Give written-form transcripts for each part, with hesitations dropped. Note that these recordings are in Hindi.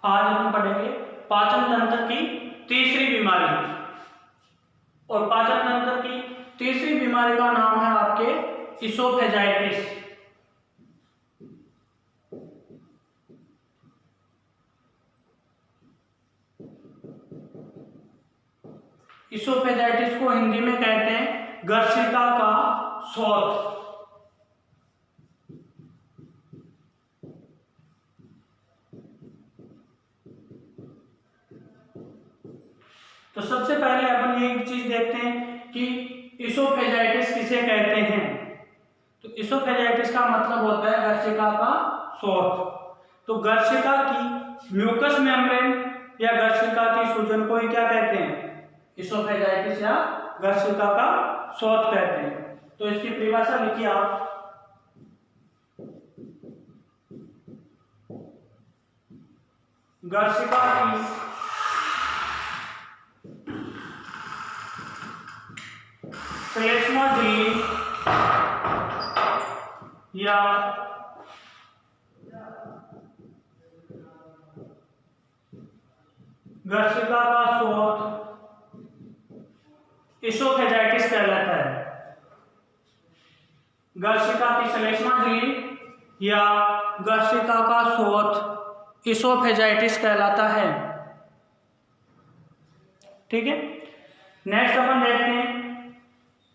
आज हम पढ़ेंगे पाचन तंत्र की तीसरी बीमारी। और पाचन तंत्र की तीसरी बीमारी का नाम है आपके इसोफेजाइटिस। इसोफेजाइटिस को हिंदी में कहते हैं गर्शिका का शौथ। तो सबसे पहले अपन ये एक चीज देखते हैं कि इसोफेजाइटिस किसे कहते हैं। तो इसोफेजाइटिस का मतलब होता है गर्शिका का शौथ। तो गर्शिका की म्यूकस मेम्ब्रेन या गर्शिका की सूजन को ही क्या कहते हैं, इसोफेजाइटिस या गर्शिका का शौथ कहते हैं। तो इसकी परिभाषा लिखिए आप। गर्शिका की श्लेष्मा झिल्ली या गर्शिका का शौथ इसोफेजाइटिस कहलाता है। गर्शिका की श्लेष्मा झिल्ली या गर्शिका का शौथ इसोफेजाइटिस कहलाता है। ठीक है, नेक्स्ट अपन देखते हैं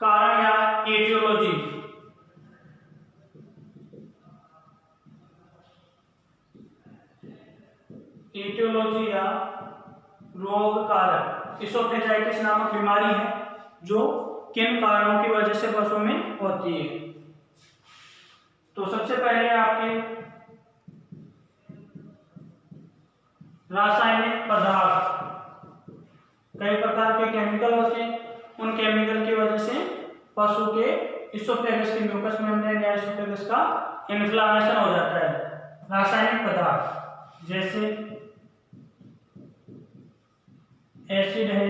कारण या एटियोलॉजी। एटियोलॉजी या रोग कारक। इसोफेजाइटिस नामक बीमारी है जो किन कारणों की वजह से पशु में होती है। तो सबसे पहले आपके रासायनिक पदार्थ, कई प्रकार के केमिकल होते हैं, उन केमिकल की वजह से पशु के इसोफेगस के म्यूकस मेम्ब्रेन या इसोफेगस का इन्फ्लामेशन हो जाता है। रासायनिक पदार्थ जैसे एसिड है,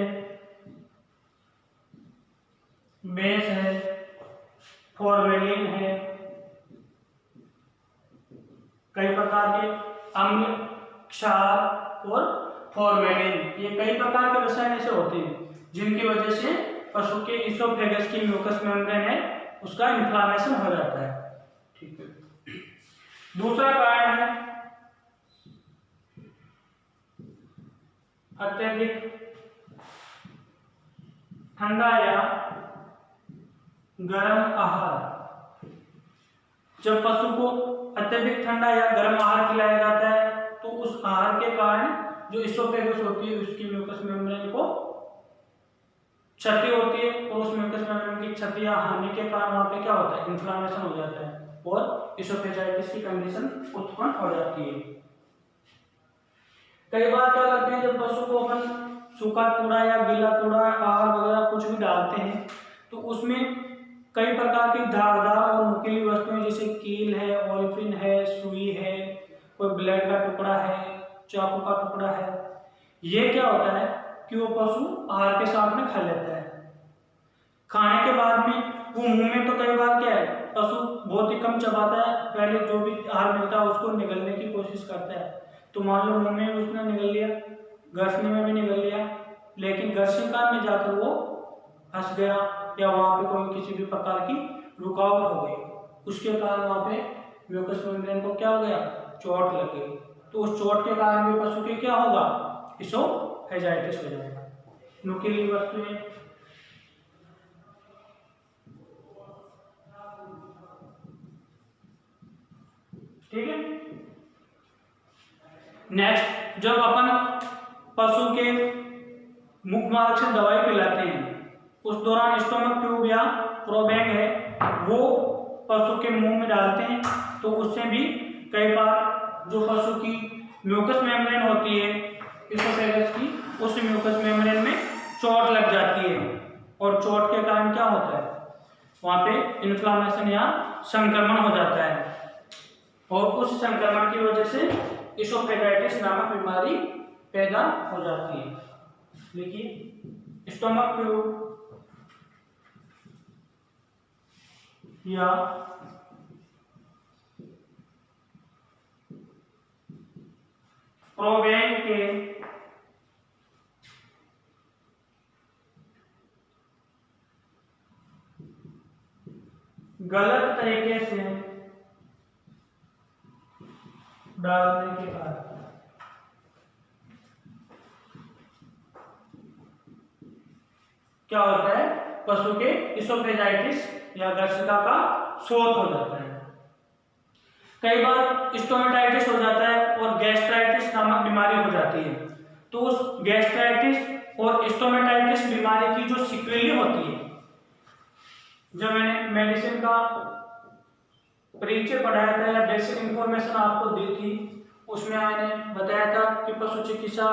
बेस है, फॉर्मेलिन है, कई प्रकार के अम्ल, क्षार और फॉर्मेलिन, ये कई प्रकार के रसायन ऐसे होते हैं जिनकी वजह से पशु के इसोफेगस की म्यूकस मेम्ब्रेन है उसका इन्फ्लामेशन हो जाता है। ठीक है, दूसरा कारण है अत्यधिक ठंडा या गर्म आहार। जब पशु को अत्यधिक ठंडा या गर्म आहार खिलाया जाता है तो उस आहार के कारण जो इसोफेगस होती है उसकी म्यूकस मेम्ब्रेन को क्षति होती है और उस म्यूकस मेम्ब्रेन की क्षति या हानि के कारण वहां पे क्या होता है, इन्फ्लामेशन हो जाता है और इसोफेजाइटिस की कंडीशन उत्पन्न हो जाती है। कई बार क्या करते हैं, जब पशु को अपन सूखा कूड़ा या गीला कूड़ा आहार वगैरह कुछ भी डालते हैं तो उसमें कई प्रकार की धारदार और नुकीली वस्तुएं जैसे कील है, ऑलफिन है, सुई है, कोई ब्लेड का टुकड़ा है, चाकू का टुकड़ा है, ये क्या होता है कि वो पशु आहार के साथ में खा लेता है। खाने के बाद में वो मुंह में, तो कई बार क्या है पशु बहुत ही कम चबाता है, पहले जो भी आहार मिलता है उसको निगलने की कोशिश करता है। तो मान लो मुंह में उसने निगल लिया, गर्दन में भी निगल लिया, लेकिन गर्शिका में जाकर वो फंस गया या वहां पे कोई किसी भी प्रकार की रुकावट हो गई, उसके कारण वहां पे म्यूकस मेम्ब्रेन को क्या हो गया, चोट लग गई। तो उस चोट के कारण भी पशु के क्या होगा, इसोफेजाइटिस हो जाएगा। नुकीली वस्तुएं, ठीक है। नेक्स्ट, जब अपन पशु के मुख मार्ग से दवाई पिलाते हैं उस दौरान स्टोमक ट्यूब या प्रोबैंग है वो पशु के मुंह में डालते हैं तो उससे भी कई बार जो पशु की म्यूकस मेम्ब्रेन होती है इसोफेगस की, उस म्यूकस मेम्ब्रेन में चोट लग जाती है और चोट के कारण क्या होता है, वहां पे इन्फ्लामेशन या संक्रमण हो जाता है और उस संक्रमण की वजह से इसोफेजाइटिस नामक बीमारी पैदा हो जाती है। देखिए, स्टोमक ट्यूब या प्रोवेन के गलत तरीके से डालने के कारण क्या होता है, पशु के इसोफेजाइटिस या गर्सिका का शोथ हो जाता है। कई बार स्टोमेटाइटिस हो जाता है और गैस्ट्राइटिस नामक बीमारी हो जाती है। तो उस गैस्ट्राइटिस और स्टोमेटाइटिस बीमारी की जो सिक्वेली होती है, जब मैंने मेडिसिन का परिचय पढ़ाया था या बेसिक इंफॉर्मेशन आपको दी थी, उसमें मैंने बताया था कि पशु चिकित्सा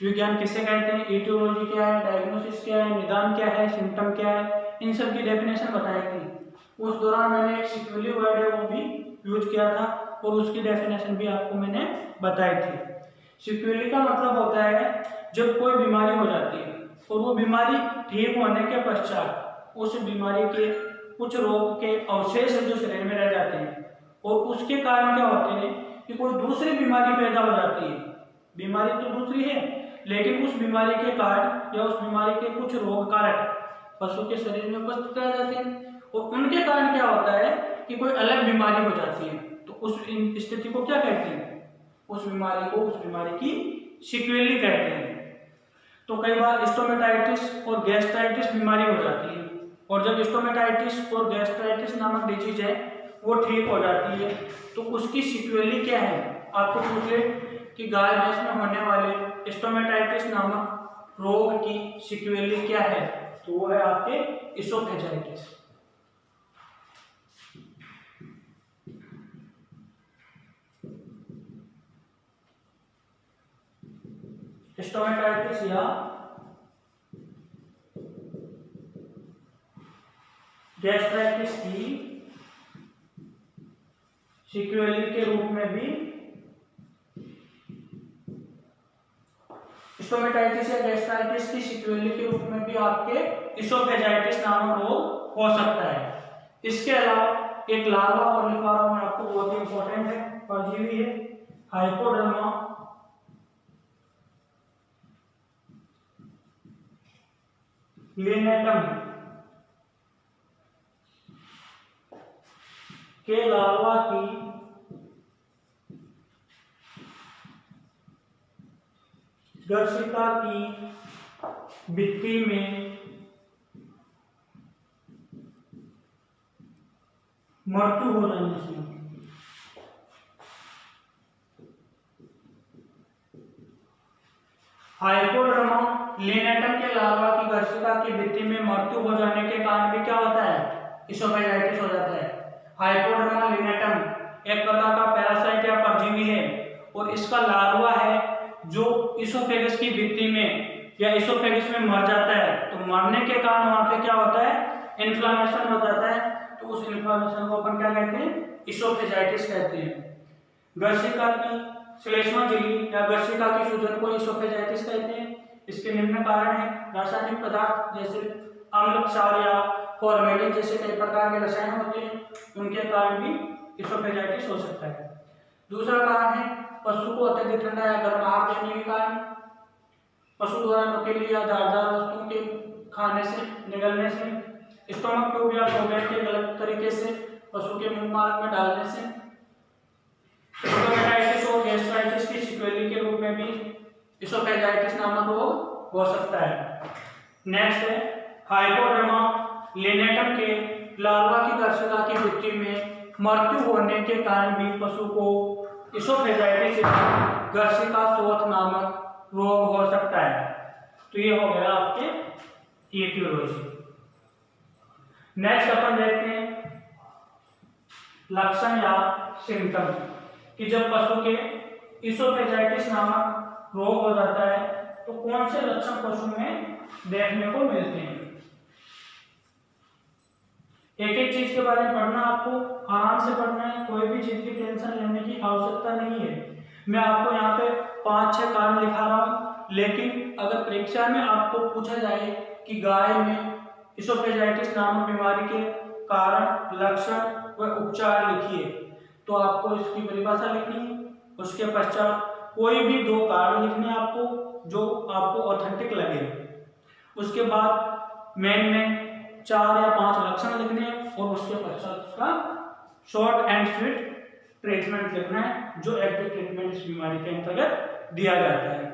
विज्ञान किसे कहते हैं, इटियोलॉजी क्या है, डायग्नोसिस क्या है, निदान क्या है, सिम्टम क्या है, इन सब की डेफिनेशन बताई थी। उस दौरान मैंने एक सिक्वेली वर्ड है वो भी यूज किया था और उसकी डेफिनेशन भी आपको मैंने बताई थी। सिक्वेली का मतलब होता है जब कोई बीमारी हो जाती है और वो बीमारी ठीक होने के पश्चात उस बीमारी के कुछ रोग के अवशेष जो शरीर में रह जाते हैं और उसके कारण क्या होते हैं कि कोई दूसरी बीमारी पैदा हो जाती है। बीमारी तो दूसरी है, लेकिन उस बीमारी के कारण या उस बीमारी के कुछ रोग कारक पशु के शरीर में उपस्थित रह जाते हैं और उनके कारण क्या होता है कि कोई अलग बीमारी हो जाती है। तो उस स्थिति को क्या कहते हैं, उस बीमारी की सिक्वेली कहते हैं। तो कई बार स्टोमेटाइटिस और गैस्ट्राइटिस बीमारी हो जाती है और जब स्टोमेटाइटिस और गैस्ट्राइटिस नामक डिजीज है वो ठीक हो जाती है तो उसकी सिक्वेली क्या है। आपको पूछ ले कि गाय भैंस में होने वाले स्टोमेटाइटिस नामक रोग की सिक्वेली क्या है, तो वो है आपके इसोफेजाइटिस। स्टोमेटाइटिस या गैस्ट्राइटिस की सिक्वेली के रूप में भी स्टोमेटाइटिस या गैस्ट्राइटिस की सिक्वेली के रूप में भी आपके इसोफेजाइटिस नामक रोग हो सकता है। इसके अलावा एक लार्वा और लिखवा रहा हूं मैं आपको, बहुत ही इंपॉर्टेंट है, परजीवी है, हाइपोडर्मा लिनेटम के लार्वा की गर्सिका की भित्ति में मृत्यु हो जाने से हाइपोड्रोमा लिनेटम के लार्वा की गर्सिका की भित्ति में मृत्यु हो जाने के कारण भी क्या होता है, इसोफेजाइटिस हो जाता है। हाइपोड्रोमा लिनेटम एक प्रकार का पैरासाइट या परजीवी है और इसका लार्वा है जो इसोफेगस की भित्ति में या इसोफेगस में मर जाता है। तो मरने के कारण वहां पे क्या होता है, इन्फ्लामेशन हो जाता है। तो उस इन्फ्लामेशन को अपन क्या कहते हैं, इसोफेजाइटिस कहते हैं। गर्सिका की श्लेष्मा झिल्ली या गर्सिका की सूजन को इसोफेजाइटिस कहते हैं। इसके निम्न कारण है, रासायनिक पदार्थ जैसे अम्ल, क्षार या फॉर्मेलिन जैसे कई प्रकार के रसायन होते हैं, उनके कारण भी इसोफेजाइटिस हो सकता है। दूसरा कारण है पशु को अत्यधिक ठंडा या गर्म आहार देने के कारण, पशु द्वारा नुकीली या धारदार वस्तुओं के खाने से, निगलने से, स्टोमक ट्यूब या प्रोबेट के गलत तरीके से पशु के मुंह मार्ग में डालने से। स्टोमेटाइटिस और गैस्ट्राइटिस की सिक्वेली के रूप में भी इसोफेजाइटिस नामक रोग हो सकता है। नेक्स्ट है हाइपोड्रोमा लिनेटम के लार्वा की गर्सिका की भित्ति में मृत्यु होने के कारण भी पशु को इसोफेजाइटिस या गर्सिका शोथ नामक रोग हो सकता है। तो ये हो गया आपके एटियोलॉजी। नेक्स्ट अपन देखते हैं लक्षण या सिम्टम कि जब पशु के इसोफेजाइटिस नामक रोग हो जाता है तो कौन से लक्षण पशु में देखने को मिलते हैं। एक एक चीज के बारे में पढ़ना, आपको आराम से पढ़ना है, कोई भी चीज की टेंशन लेने की आवश्यकता नहीं है। मैं आपको यहाँ पे 5-6 कारण लिखा रहा हूँ, लेकिन अगर परीक्षा में आपको पूछा जाए कि गाय में इसोफेजाइटिस नामक बीमारी के कारण, लक्षण व उपचार लिखिए, तो आपको इसकी परिभाषा लिखनी है, उसके पश्चात कोई भी 2 कार्ड लिखने हैं आपको जो आपको ऑथेंटिक लगे। उसके बाद में 4 या 5 लक्षण लिखने हैं और उसके पश्चात उसका शॉर्ट एंड स्वीट ट्रीटमेंट लिखना है जो एक्टिव ट्रीटमेंट इस बीमारी के अंतर्गत दिया जाता है।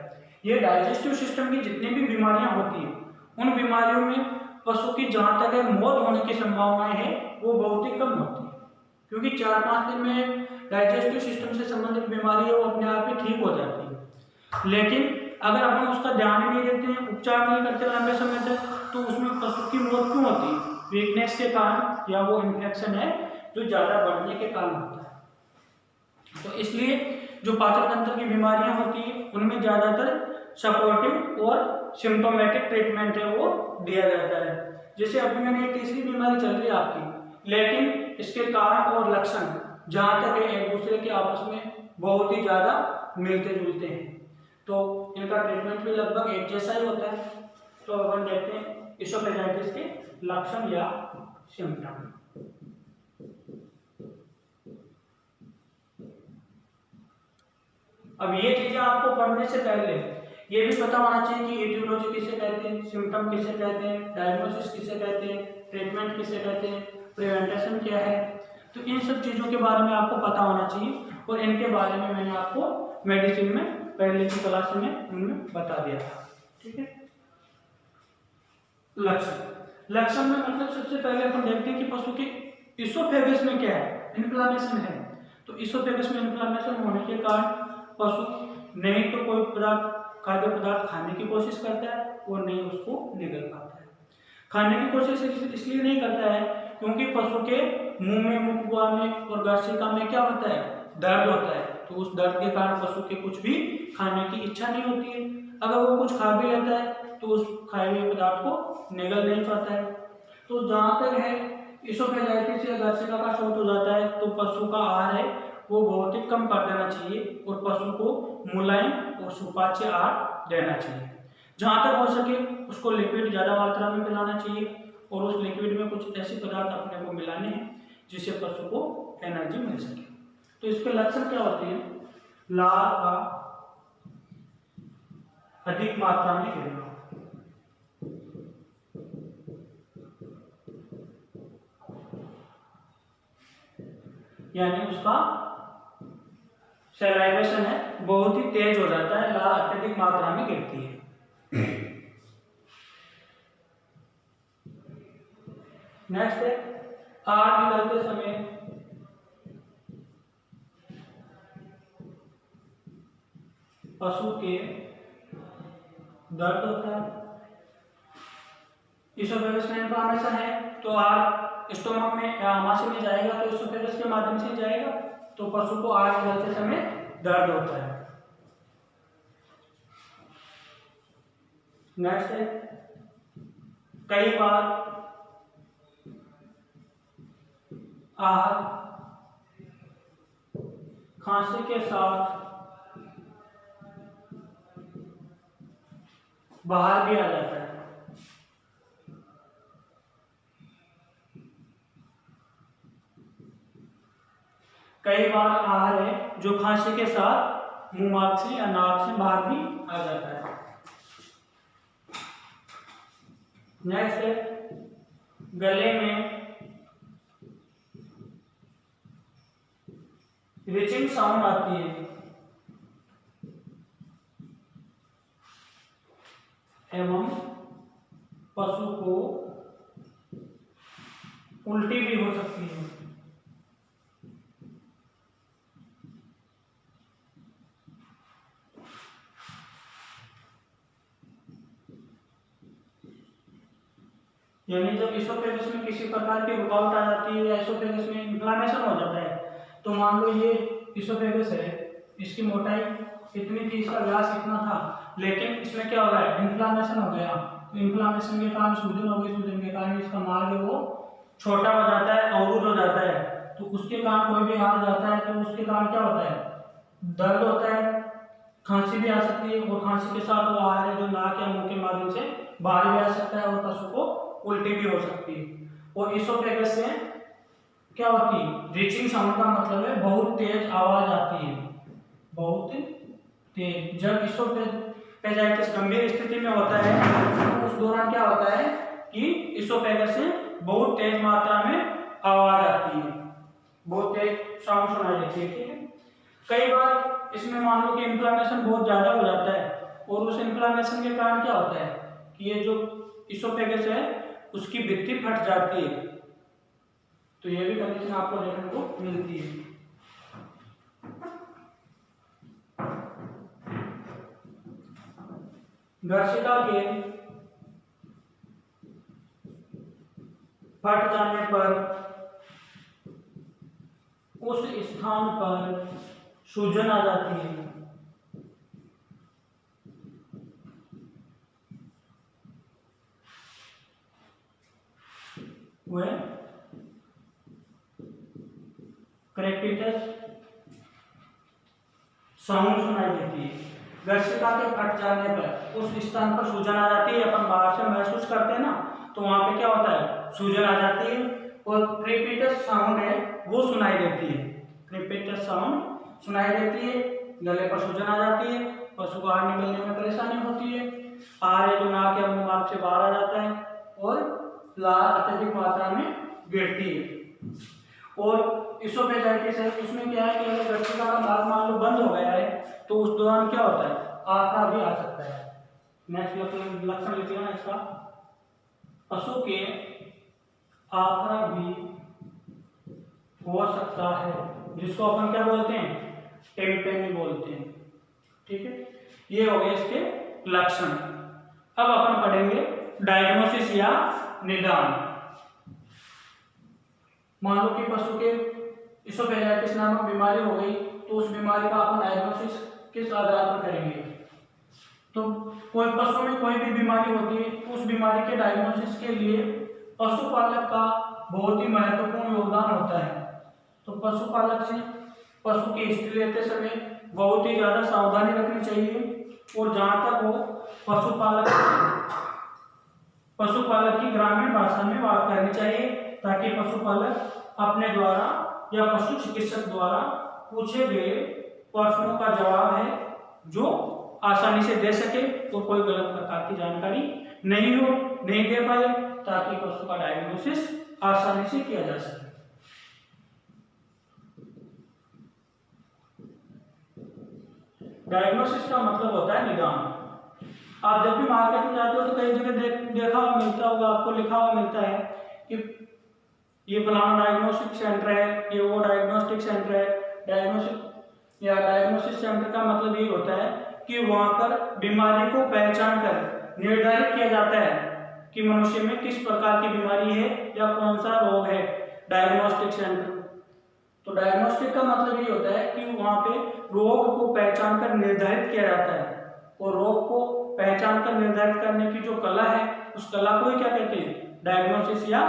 ये डाइजेस्टिव सिस्टम की जितनी भी बीमारियां होती हैं उन बीमारियों में पशु की जहाँ तक है मौत होने की संभावनाएं है वो बहुत ही कम होती है, क्योंकि 4-5 दिन में डाइजेस्टिव सिस्टम से संबंधित बीमारी है वो अपने आप ही ठीक हो जाती है। लेकिन अगर अपन उसका ध्यान ही नहीं देते हैं, उपचार नहीं करते लंबे समय तक, तो उसमें पशु की मौत क्यों होती है? वीकनेस के कारण या वो इन्फेक्शन है जो ज़्यादा बढ़ने के कारण होता है। तो इसलिए जो पाचन तंत्र की बीमारियां होती हैं उनमें ज़्यादातर सपोर्टिव और सिम्टोमेटिक ट्रीटमेंट है वो दिया जाता है। जैसे अभी मैंने एक तीसरी बीमारी चल रही है आपकी, लेकिन इसके कारण और लक्षण जहाँ तक है एक दूसरे के आपस में बहुत ही ज़्यादा मिलते जुलते हैं, तो इनका ट्रीटमेंट भी लगभग एक जैसा ही होता है। तो अपन देखते हैं इसोफेजाइटिस के लक्षण या सिम्टम। अब ये चीजें आपको पढ़ने से पहले ये भी पता होना चाहिए कि एटियोलॉजी किसे कहते हैं, सिम्टम किसे कहते हैं, डायग्नोसिस किसे कहते हैं, ट्रीटमेंट किसे कहते हैं, प्रिवेंटेशन क्या है। तो इन सब चीज़ों के बारे में आपको पता होना चाहिए और इनके बारे में मैंने आपको मेडिसिन में पहले की क्लास में उनमें बता दिया था। ठीक है। लक्षण में मतलब सबसे पहले अपन देखते हैं कि पशु के इसोफेगस में क्या है, इन्फ्लामेशन है। तो इसोफेगस में इन्फ्लामेशन होने के कारण पशु नहीं तो कोई पदार्थ खाद्य पदार्थ खाने की कोशिश करता है और नहीं उसको निगल पाता है। खाने की कोशिश इसलिए नहीं करता है क्योंकि पशु के मुंह में, मुखगुआ में और गर्सिका में क्या होता है, दर्द होता है। तो उस दर्द के कारण पशु के कुछ भी खाने की इच्छा नहीं होती है। अगर वो कुछ खा भी लेता है तो उस खाए हुए पदार्थ को निगल नहीं पाता है। तो जहाँ तक है इसोफेजाइटिस या गर्सिका का शोथ हो जाता है तो पशु का आहार है वो बहुत ही कम कर देना चाहिए और पशु को मुलायम और सुपाच्य आहार देना चाहिए। जहाँ तक हो सके उसको लिक्विड ज़्यादा मात्रा में पिलाना चाहिए और उस लिक्विड में कुछ ऐसे पदार्थ अपने को मिलाने हैं जिससे पशु को एनर्जी मिल सके। तो इसके लक्षण क्या होते हैं? लार का अधिक मात्रा में गिरना, यानी उसका सैलाइवेशन है बहुत ही तेज हो जाता है, लार अत्यधिक मात्रा में गिरती है। नेक्स्ट है आहार निगलते समय पशु के दर्द होता है। इसोफेगस में इन्फ्लेमेशन है तो आहार स्टोमक में या आमाशय में जाएगा तो इसोफेगस के माध्यम से जाएगा तो पशु को आहार निगलते समय दर्द होता है। नेक्स्ट है कई बार आहार खांसी के साथ बाहर भी आ जाता है। कई बार आहार है जो खांसी के साथ मुंह मार्ग से या नाक से बाहर भी आ जाता है। नेक्स्ट है गले में रिचिंग साउंड आती है एवं पशु को उल्टी भी हो सकती है। यानी जब इसोफेगस में किसी प्रकार की रुकावट आ जाती है या इसोफेगस में इन्फ्लेमेशन हो जाता है तो मान लो ये इसोफेगस है, इसकी मोटाई इतनी थी, इसका व्यास इतना था, लेकिन इसमें क्या हो रहा है, इन्फ्लेमेशन हो गया। तो इन्फ्लेमेशन के कारण सूजन हो गई, सूजन के कारण इसका मार्ग है वो छोटा हो जाता है, अवरुद्ध हो जाता है। तो उसके कारण कोई भी आहार जाता है तो उसके कारण क्या होता है, दर्द होता है, खांसी भी आ सकती है और खांसी के साथ वो आहार है जो नाक या मुंह के माध्यम से बाहर भी आ सकता है और पशु को उल्टी भी हो सकती है। और इसोफेगस से क्या होती है, रीचिंग साउंड का मतलब है बहुत तेज आवाज आती है, बहुत तो जब इसोफेजाइटिस गंभीर स्थिति में होता है तो उस दौरान क्या होता है कि इसोफेगस से बहुत तेज मात्रा में आवाज आती है, बहुत तेज साउंड सुनाई देती है। ठीक है, कई बार इसमें मान लो कि इन्फ्लामेशन बहुत ज़्यादा हो जाता है और उस इन्फ्लामेशन के कारण क्या होता है कि ये जो इसोफेगस है उसकी भित्ति फट जाती है। तो ये भी कंडीशन आपको देखने को मिलती है। गर्शिका के फट जाने पर उस स्थान पर सूजन आ जाती है। वह क्रेपिटस साउंड सुनाई देती है। गर्शिका के फट जाने पर उस स्थान पर सूजन आ जाती है, अपन बाहर से महसूस करते हैं ना, तो वहां पे क्या होता है, सूजन आ जाती है और क्रेपिटस साउंड है वो सुनाई देती है। क्रेपिटस साउंड सुनाई देती है, गले पर सूजन आ जाती है, पशु को बाहर निकलने में परेशानी होती है, आहार है जो नाक या मुंह मार्ग से बाहर आ जाता है और लार अत्यधिक मात्रा में गिरती है। और इसोफेजाइटिस है उसमें क्या है कि अगर गर्शिका का मार्ग मान लो बंद हो गया है तो उस दौरान क्या होता है, आखरा भी आ सकता है। नेक्स्ट लक्षण लिख लेना इसका, पशु के आखरा भी हो सकता है, जिसको अपन क्या बोलते हैं, टेम्पेनी बोलते हैं। ठीक है, ये हो गए इसके लक्षण। अब अपन पढ़ेंगे डायग्नोसिस या निदान। मान लो कि पशु के इसोफेजाइटिस नामक बीमारी हो गई तो उस बीमारी का अपन डायग्नोसिस किस आधार पर करेंगे। तो कोई पशु में कोई भी बीमारी होती है तो उस बीमारी के डायग्नोसिस के लिए पशुपालक का बहुत ही महत्वपूर्ण योगदान होता है। तो पशुपालक से पशु की हिस्ट्री लेते समय बहुत ही ज़्यादा सावधानी रखनी चाहिए और जहाँ तक हो पशुपालक की ग्रामीण भाषा में बात करनी चाहिए ताकि पशुपालक अपने द्वारा या पशु चिकित्सक द्वारा पूछे गए प्रश्नों का जवाब है जो आसानी से दे सके और कोई गलत प्रकार की जानकारी नहीं दे पाए, ताकि पशु का डायग्नोसिस आसानी से किया जा सके। डायग्नोसिस का मतलब होता है निदान। आप जब भी मार्केट में जाते हो तो कई जगह देखा हुआ मिलता होगा, आपको लिखा हुआ मिलता है कि ये फलाना डायग्नोस्टिक सेंटर है, ये वो डायग्नोस्टिक सेंटर है। डायग्नोसिस सेंटर का मतलब ये होता है कि वहां पर बीमारी को पहचान कर निर्धारित किया जाता है कि मनुष्य में किस प्रकार की बीमारी है या कौन सा रोग है। डायग्नोस्टिक सेंटर, तो डायग्नोस्टिक का मतलब ये होता है कि वहां पे रोग को पहचान कर निर्धारित किया जाता है, और रोग को पहचान कर निर्धारित करने की जो कला है उस कला को ही क्या कहते हैं, डायग्नोसिस या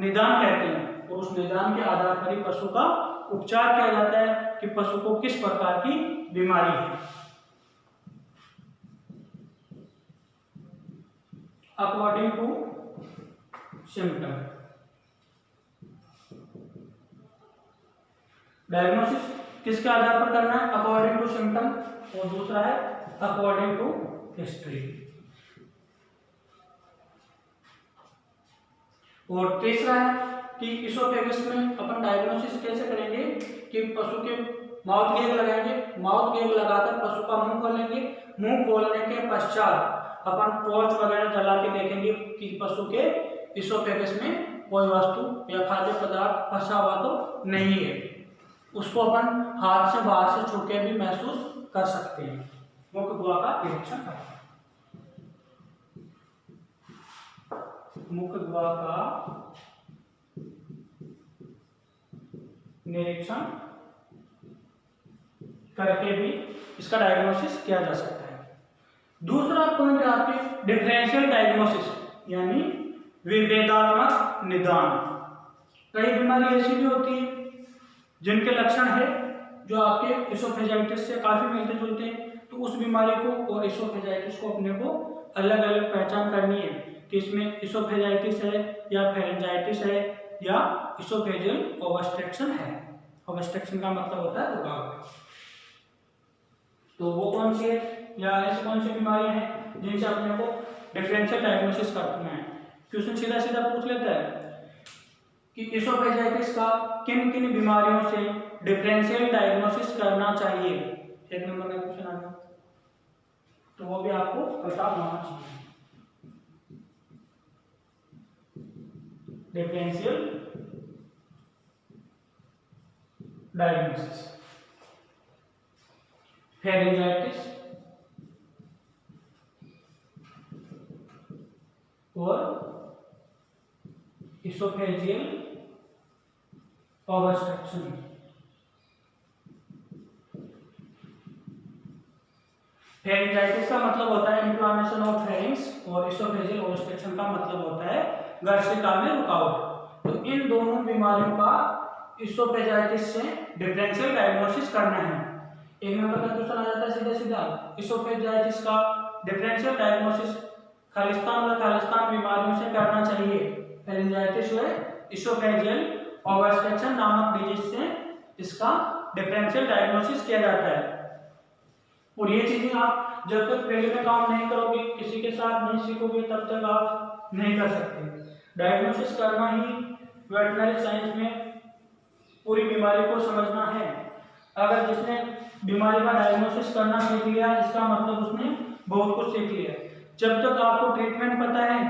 निदान कहते हैं। और उस निदान के आधार पर ही पशु का उपचार किया जाता है कि पशु को किस प्रकार की बीमारी है। अकॉर्डिंग टू सिम्टम, डायग्नोसिस किसके आधार पर करना है, अकॉर्डिंग टू सिम्टम, और दूसरा है अकॉर्डिंग टू हिस्ट्री। और तीसरा है कि इसोफेगस में अपन डायग्नोसिस कैसे करेंगे कि पशु के माउथ गैग लगाएंगे, माउथ गैग लगाकर पशु का मुंह खोलेंगे, मुंह खोलने के पश्चात अपन टॉर्च वगैरह जला के देखेंगे कि पशु के इसोफेगस में कोई वस्तु या खाद्य पदार्थ फंसा हुआ तो नहीं है। उसको अपन हाथ से बाहर से छू के भी महसूस कर सकते हैं। मुख गुहा का निरीक्षण करते हैं। मुख गुहा का निरीक्षण करके भी इसका डायग्नोसिस किया जा सकता है। दूसरा पॉइंट आपके डिफरेंशियल डायग्नोसिस यानी विभेदात्मक निदान। कई बीमारी ऐसी भी होती है जिनके लक्षण है जो आपके इसोफेजाइटिस से काफी मिलते जुलते हैं, तो उस बीमारी को और इसोफेजाइटिस को अपने को अलग अलग पहचान करनी है कि इसमें इसोफेजाइटिस है या फेरेंजाइटिस है या इसोफेजियल ओब्स्ट्रक्शन है। ओब्स्ट्रक्शन का मतलब होता है रुकावट। तो वो कौन सी है या ऐसी कौन सी बीमारियां हैं जिनसे अपने को डिफरेंशियल डायग्नोसिस करना है। क्वेश्चन सीधा सीधा पूछ लेता है कि इसोफेजाइटिस का किन किन बीमारियों से डिफरेंशियल डायग्नोसिस करना चाहिए। एक नंबर का क्वेश्चन आ गया, तो वो भी आपको पता होना चाहिए। डिफरेंशियल डायग्नोसिस, फेरिंजाइटिस और इसोफेजियल ऑब्स्ट्रक्शन। फेरिंजाइटिस का मतलब होता है इन्फ्लामेशन ऑफ फेरिंग्स और इसोफेजियल ऑब्स्ट्रक्शन का मतलब होता है गर्सिका में रुकावट। तो इन दोनों बीमारियों का इसोफेजाइटिस से डिफरेंशियल डायग्नोसिस करना है। एक नंबर का क्वेश्चन आ जाता है सीधा सीधा, इसोफेजाइटिस का डिफरेंशियल डायग्नोसिस खालिस्तान और खालिस्तान बीमारियों से करना चाहिए। फेरिंजाइटिस व इसोफेजियल ऑब्स्ट्रक्शन नामक डिजीज से इसका डिफरेंशियल डायग्नोसिस किया जाता है। और ये चीजें आप जब तक फील्ड में काम नहीं करोगे, किसी के साथ नहीं सीखोगे, तब तक आप नहीं कर सकते। डायग्नोसिस करना ही वेटरनरी साइंस में पूरी बीमारी को समझना है। अगर जिसने बीमारी का डायग्नोसिस करना सीख लिया, इसका मतलब उसने बहुत कुछ सीख लिया। जब तक आपको ट्रीटमेंट पता है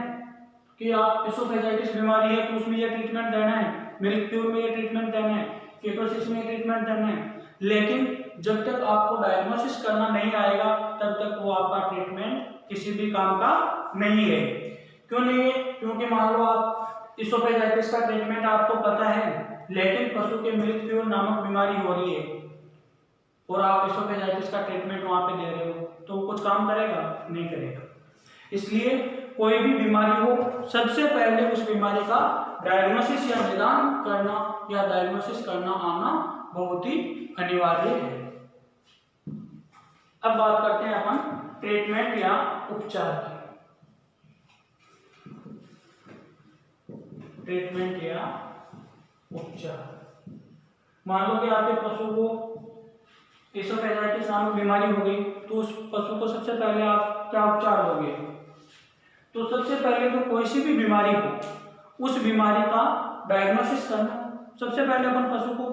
कि आप इसोफेजाइटिस बीमारी है तो उसमें ये ट्रीटमेंट देना है, मिल्क प्योर में ये ट्रीटमेंट देना है, कीटोसिस में ट्रीटमेंट देना है, लेकिन जब तक आपको डायग्नोसिस करना नहीं आएगा तब तक वो आपका ट्रीटमेंट किसी भी काम का नहीं है। क्यों नहीं है? क्योंकि मान लो आप इसोफेजाइटिस का ट्रीटमेंट आपको पता है, लेकिन पशु के मिल्क प्योर नामक बीमारी हो रही है और आप इसोफेजाइटिस का ट्रीटमेंट वहां पे दे रहे हो, तो वो कुछ काम करेगा? नहीं करेगा। इसलिए कोई भी बीमारी हो, सबसे पहले उस बीमारी का डायग्नोसिस या निदान करना या डायग्नोसिस करना आना बहुत ही अनिवार्य है। अब बात करते हैं अपन ट्रीटमेंट या उपचार की। ट्रीटमेंट या उपचार, मान लो कि आपके पशु को इसोफेजाइटिस नामक बीमारी हो गई, तो उस पशु को सबसे पहले आप क्या उपचार दोगे? तो सबसे पहले तो कोई सी भी बीमारी हो, उस बीमारी का डायग्नोसिस करना। सबसे पहले अपन पशु को,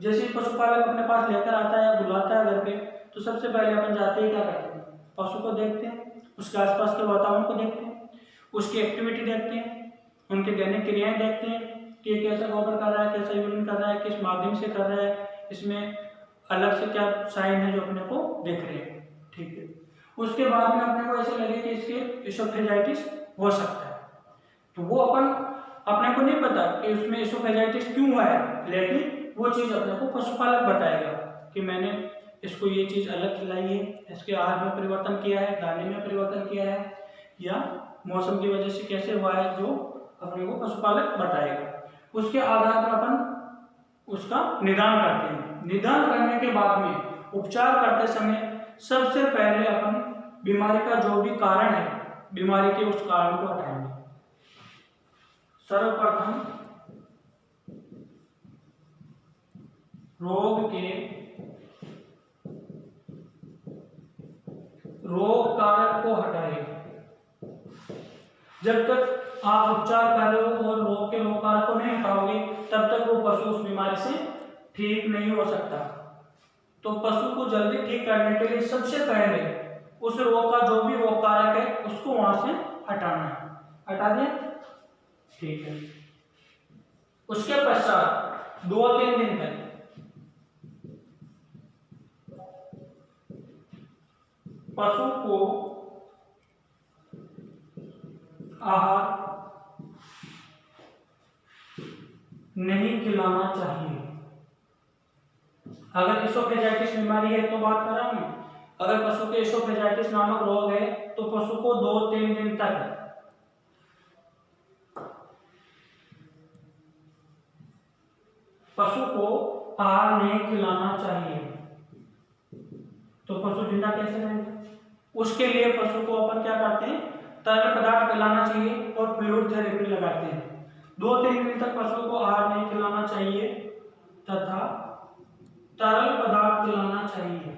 जैसे पशुपालक अपने पास लेकर आता है या बुलाता है घर पे, तो सबसे पहले अपन जाते ही क्या करते हैं? पशु को देखते हैं, उसके आसपास के वातावरण को देखते हैं, उसकी एक्टिविटी देखते हैं, उनकी दैनिक क्रियाएं देखते हैं कि कैसा गोबर कर रहा है, कैसा यूरिन कर रहा है, किस माध्यम से कर रहा है, इसमें अलग से क्या साइन है जो अपने को दिख रहे हैं। ठीक है, उसके बाद में अपने को ऐसे लगे कि इसके इसोफेजाइटिस हो सकता है, तो वो अपन अपने को नहीं पता कि उसमें इसोफेजाइटिस क्यों हुआ है, लेकिन वो चीज़ अपने को पशुपालक बताएगा कि मैंने इसको ये चीज़ अलग खिलाई है, इसके आहार में परिवर्तन किया है, दाने में परिवर्तन किया है, या मौसम की वजह से कैसे हुआ है, जो अपने को पशुपालक बताएगा। उसके आधार पर अपन उसका निदान करते हैं। निदान करने के बाद में उपचार करते समय सबसे पहले अपन बीमारी का जो भी कारण है, बीमारी के उस कारण को हटाएंगे। सर्वप्रथम रोग कारक को हटाएं। जब तक आप उपचार कर रहे हो और रोग के रोग कारक को नहीं हटाओगे, तब तक वो पशु उस बीमारी से ठीक नहीं हो सकता। तो पशु को जल्दी ठीक करने के लिए सबसे पहले उस रोग का जो भी रोग कारक है उसको वहां से हटाना है। हटा दें, ठीक है। उसके पश्चात 2-3 दिन तक पशु को आहार नहीं खिलाना चाहिए। अगर इसोफेजाइटिस बीमारी है तो बात कर रहा हूं, अगर पशु के इसोफेजाइटिस नामक रोग है तो पशु को 2-3 दिन तक पशु को आहार नहीं खिलाना चाहिए। तो पशु जिंदा कैसे रहेगा? उसके लिए पशु को अपन क्या करते हैं, तरल पदार्थ पिलाना चाहिए और फ्लूइड थेरेपी लगाते हैं। 2-3 दिन तक पशु को आहार नहीं खिलाना चाहिए तथा तरल पदार्थ पिलाना चाहिए।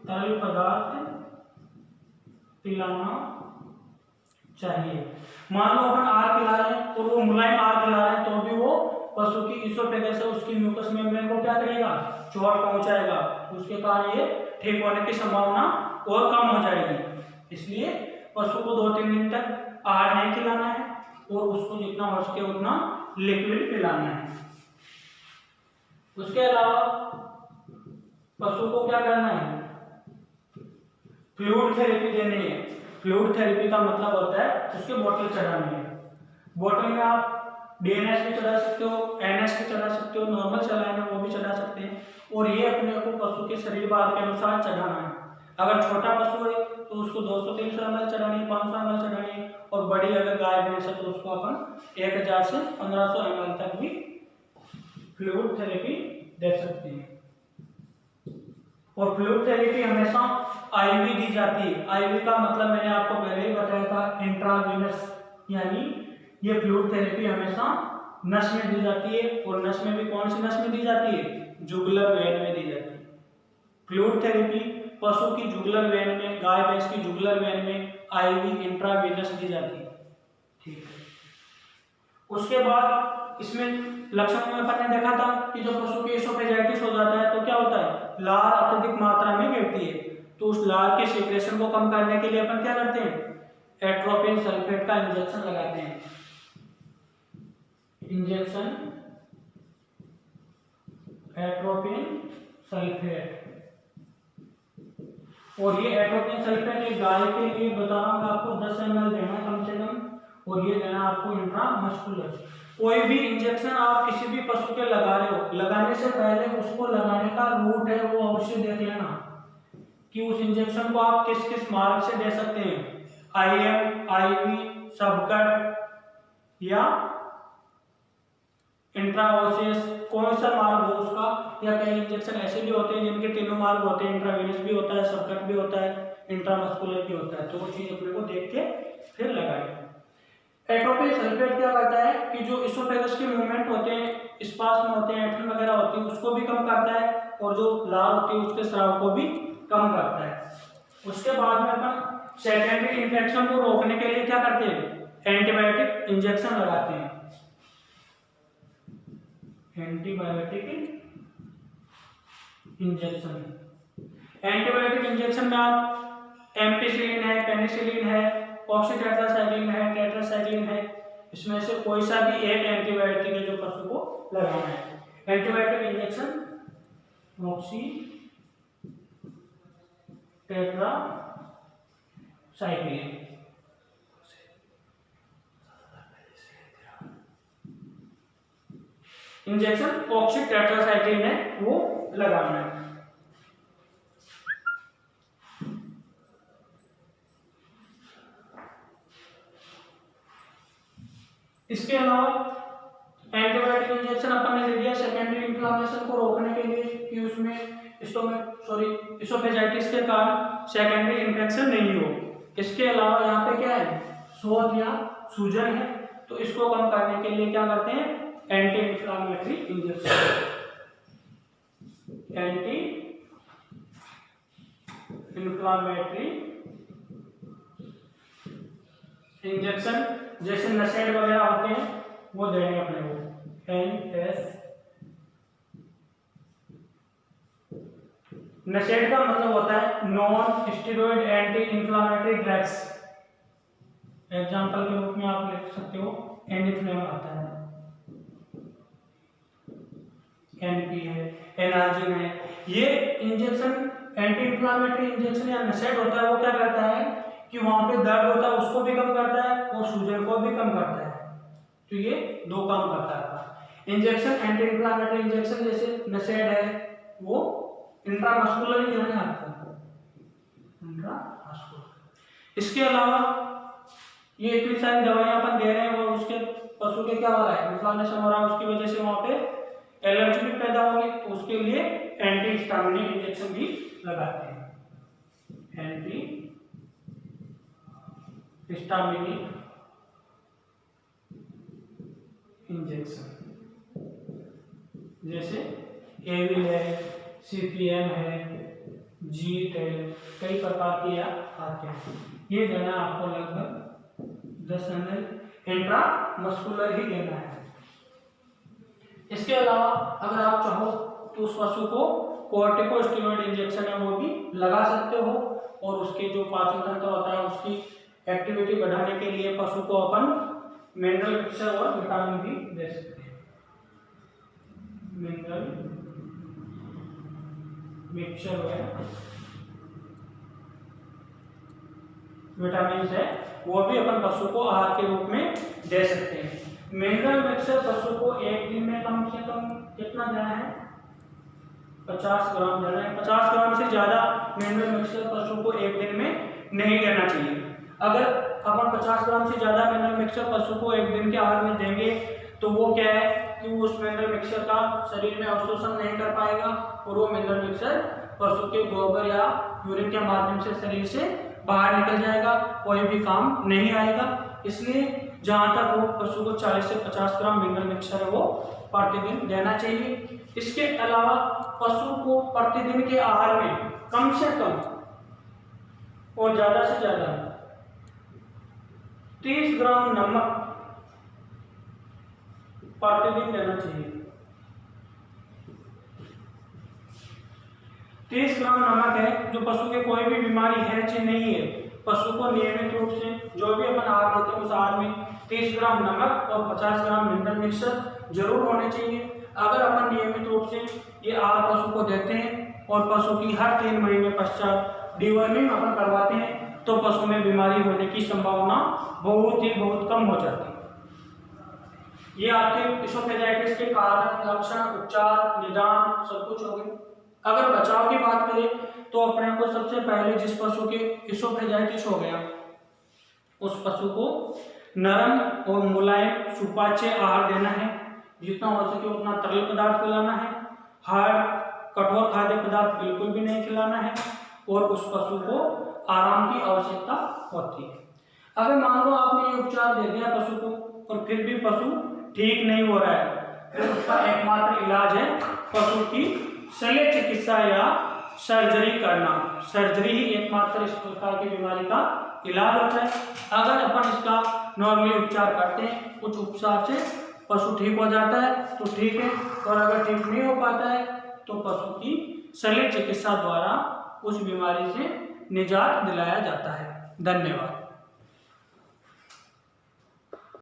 तरल पदार्थ पिलाना चाहिए। मान लो अपन आहार खिला रहे हैं और वो मुलायम आहार खिला रहे हैं तो भी वो पशु की इसोफेगस है उसकी म्यूकस मेम्ब्रेन को क्या करेगा, चोट पहुंचाएगा। उसके कारण ये ठीक होने की संभावना और कम हो जाएगी। इसलिए पशु को 2-3 दिन तक आहार नहीं खिलाना है और उसको जितना हो सके उतना लिक्विड पिलाना है। उसके अलावा पशु को क्या करना है, फ्लूइड थेरेपी देनी है। फ्लूइड थेरेपी का मतलब होता है उसके बोतल चढ़ानी है। बोतल में आप डीएनएस भी चढ़ा सकते हो, एनएस भी चढ़ा सकते हो, नॉर्मल चलाना है वो भी चढ़ा सकते हैं। और ये अपने को पशु के शरीर भार के अनुसार चढ़ाना है। अगर छोटा पशु है तो उसको 200-300 ml चढ़ानी है, 500 ml चढ़ानी है। और बड़ी अगर गाय भैंस है तो उसको अपन 1000 से 1500 ml तक भी फ्लूइड थेरेपी दे सकते हैं। और फ्लूइड थेरेपी हमेशा आईवी दी जाती है। आईवी का मतलब मैंने आपको पहले ही बताया था, इंट्रावीनस, यानी ये फ्लूइड थेरेपी हमेशा नस में दी जाती है। और नस में भी कौन सी नस में दी जाती है, जुगुलर वेन में दी जाती है। फ्लूइड थेरेपी पशु की जुगुलर वेन में, गाय भैंस की जुगुलर वेन में आईवी इंट्रावीनस दी जाती है। ठीक है। उसके बाद इसमें लक्षण में अपन ने देखा था कि जब पशु की एसोफेजाइटिस हो जाता है तो क्या होता है, लार अत्यधिक मात्रा में गिरती है। तो उस लार के सीक्रेशन को कम करने के लिए अपन क्या करते हैं, एट्रोपिन सल्फेट का इंजेक्शन लगाते हैं। Injection atropine sulphate. और ये एट्रोपिन सल्फेट एक गाय के लिए बता रहा हूँ आपको 10 ml देना है कम से कम। और ये देना आपको इंट्रामस्कुलर। कोई भी इंजेक्शन आप किसी भी पशु के लगा रहे हो, लगाने से पहले उसको लगाने का रूट है वो अवश्य देख लेना कि उस इंजेक्शन को आप किस किस मार्ग से दे सकते हैं, IM, IV, सबकट या इंट्राओसियस, कौन सा मार्ग हो उसका। या कई इंजेक्शन ऐसे भी होते हैं जिनके तीनों मार्ग होते हैं, इंट्रावेनस भी होता है, सबकट भी होता है, इंट्रामस्कुलर भी होता है। तो वो चीज अपने को देख के फिर लगाएं। एट्रोपिन सल्फेट क्या करता है कि जो इसोफेगस के मूवमेंट होते हैं, स्पाज्म होते हैं, ऐंठन वगैरह होती है, उसको भी कम करता है। और जो लार होती है उसके स्राव को भी कम करता है। उसके बाद में अपन सेकेंडरी इन्फेक्शन को रोकने के लिए क्या करते हैं, एंटीबायोटिक इंजेक्शन लगाते हैं। एंटीबायोटिक इंजेक्शन, एंटीबायोटिक इंजेक्शन में आप एम्पिसिलिन है, पेनिसिलिन है, ऑक्सीटेट्रासाइक्लिन है, टेट्रासाइक्लिन है, इसमें से कोई सा भी एक एंटीबायोटिक है जो पशु को लगाना है। Antibiotic injection oxy tetracycline, injection oxy tetracycline है वो लगाना है। इसके अलावा एंटीबायोटिक इंजेक्शन अपन ने दे दिया सेकेंडरी इन्फ्लेमेशन को रोकने के लिए कि उसमें इसोफेजाइटिस के कारण सेकेंडरी इन्फेक्शन नहीं हो। इसके अलावा यहाँ पे क्या है, शोथ या सूजन है, तो इसको कम करने के लिए क्या करते हैं, anti inflammatory injection. Anti inflammatory injection जैसे नसेड वगैरह होते हैं वो देने अपने को, NS। नसेड का मतलब होता है non steroid anti inflammatory drugs. Example के रूप में आप लिख सकते हो एनिफ्लेम आता है, NP है, एनार्जिन है। ये इंजेक्शन एंटी इन्फ्लामेटरी इंजेक्शन या नसेड होता है, वो क्या करता है कि वहां पे दर्द होता है उसको भी कम करता है और सूजन को भी कम करता है। तो ये दो काम करता है। इंजेक्शन एंटी इन्फ्लामेटरी इंजेक्शन जैसे नसेड है वो इंट्रामस्कुलर ही देना है आपको, इंट्रामस्कुलर। इसके अलावा ये इतनी सारी दवाइयां अपन दे रहे हैं और उसके पशु के क्या हो रहा है, इन्फ्लामेशन हो रहा है, उसकी वजह से वहां पे एलर्जी भी पैदा होगी, तो उसके लिए एंटी हिस्टामिनिक इंजेक्शन भी लगाते हैं। एंटी हिस्टामिनिक इंजेक्शन जैसे एविल है, CPM है, G12 कई प्रकार के आते हैं। ये देना आपको लगभग 10 ml इंट्रामस्कुलर ही देना है। इसके अलावा अगर आप चाहो तो उस पशु को कॉर्टिकोस्टेरॉइड इंजेक्शन है वो भी लगा सकते हो, और उसके जो पाचन तंत्र होता है उसकी एक्टिविटी बढ़ाने के लिए पशु को अपन मिनरल मिक्सचर और विटामिन भी दे सकते हैं। मिनरल मिक्सचर है, विटामिन है, वो भी अपन पशु को आहार के रूप में दे सकते हैं। मिनरल मिक्सचर पशु को एक दिन में कम से कम कितना देना है? 50 ग्राम देना है। 50 ग्राम से ज्यादा मिनरल मिक्सचर पशु को एक दिन में नहीं देना चाहिए। अगर अपन 50 ग्राम से ज्यादा मिनरल मिक्सचर पशु को एक दिन के आहार में देंगे तो वो क्या है कि वो उस मिनरल मिक्सचर का शरीर में अवशोषण नहीं कर पाएगा, और वो मिनरल मिक्सचर पशु के गोबर या यूरिन के माध्यम से शरीर से बाहर निकल जाएगा, कोई भी काम नहीं आएगा। इसलिए जहाँ तक वो पशु को 40 से 50 ग्राम मिनरल मिक्सचर है वो प्रतिदिन देना चाहिए। इसके अलावा पशु को प्रतिदिन के आहार में कम से कम और ज्यादा से ज्यादा 30 ग्राम नमक प्रतिदिन देना चाहिए। 30 ग्राम नमक है, जो पशु के कोई भी बीमारी है चाहे नहीं है, पशु को नियमित रूप से जो भी अपन आहार देते हैं उस आहार में 30 ग्राम नमक और 50 ग्राम मिनरल मिक्सचर जरूर होने चाहिए। अगर अपन नियमित रूप से ये आहार पशु को देते हैं और पशु की हर 3 महीने पश्चात डिवर्मिंग अपन करवाते हैं तो पशु में बीमारी होने की संभावना बहुत कम हो जाती है। ये आपके इसोफेजाइटिस के कारण, लक्षण, उपचार, निदान सब कुछ हो गए। अगर बचाव की बात करें तो अपने को सबसे पहले जिस पशु के इसोफेजाइटिस हो गया उस पशु को नरम और मुलायम सुपाच्य आहार देना है, जितना हो सके उतना तरल पदार्थ खिलाना है, हार्ड कठोर खाद्य पदार्थ बिल्कुल भी नहीं खिलाना है, और उस पशु को आराम की आवश्यकता होती है। अगर मान लो आपने ये उपचार दे दिया पशु को और फिर भी पशु ठीक नहीं हो रहा है तो उसका एकमात्र इलाज है पशु की शल्य चिकित्सा या सर्जरी करना। सर्जरी ही एकमात्र इस प्रकार की बीमारी का इलाज होता है। अगर अपन इसका नॉर्मली उपचार करते हैं, कुछ उपचार से पशु ठीक हो जाता है तो ठीक है, और अगर ठीक नहीं हो पाता है तो पशु की शल्य चिकित्सा द्वारा उस बीमारी से निजात दिलाया जाता है। धन्यवाद।